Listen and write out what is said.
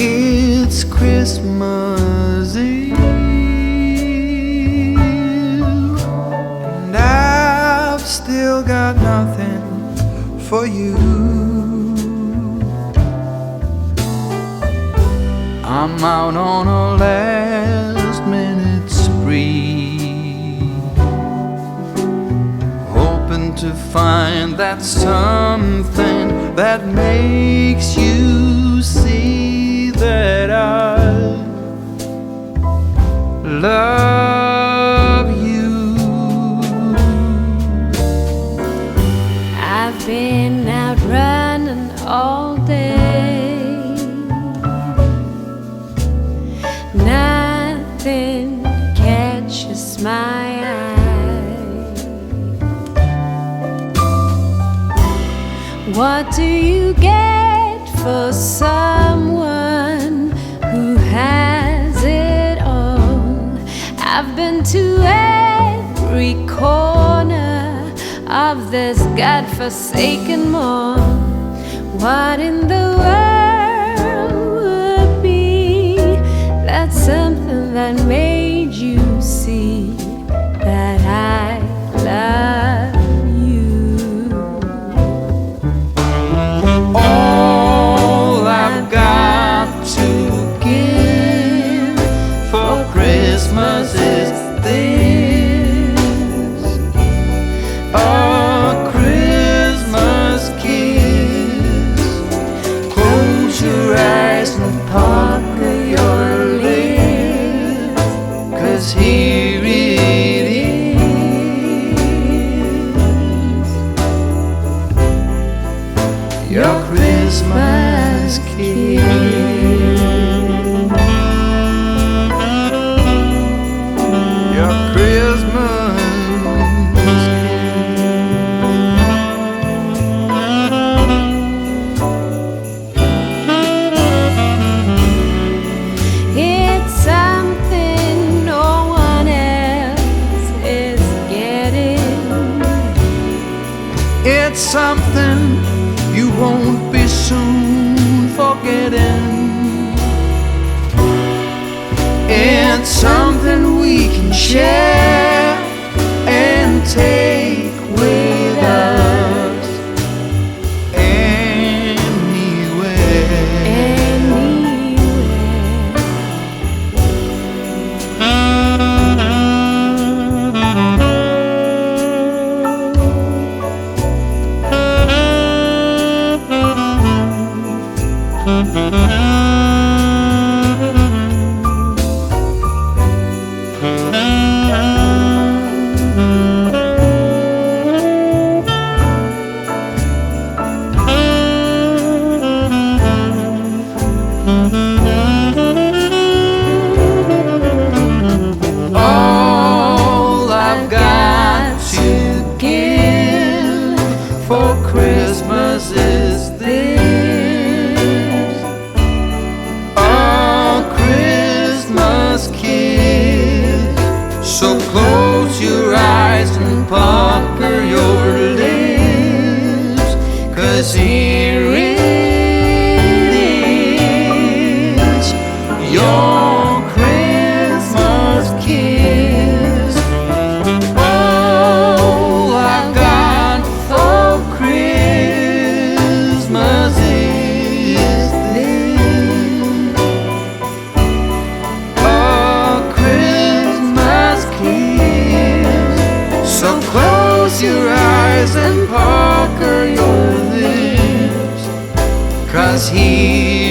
It's Christmas Eve, and I've still got nothing for you. I'm out on a last minute spree, hoping to find that something that makes you see that I love you. I've been out running all day, nothing catches my eye. What do you get for someone who has it all? I've been to every corner of this godforsaken mall. What in the world would be that something that made you see that I love you? All I've got to give for Christmas is this, a Christmas kiss. Close your eyes and pucker your lips, 'cause here it is, your Christmas kiss, your Christmas It's something no one else is getting. It's something you won't be soon forgetting. It's something we can share and take with us anywhere. All I've got to give for Christmas is this, a Christmas kiss. So close your eyes and pucker your lips, 'cause here it is, your Christmas kiss. All I've got for Christmas is this, a Christmas kiss. So close your eyes and pucker your lips, 'cause here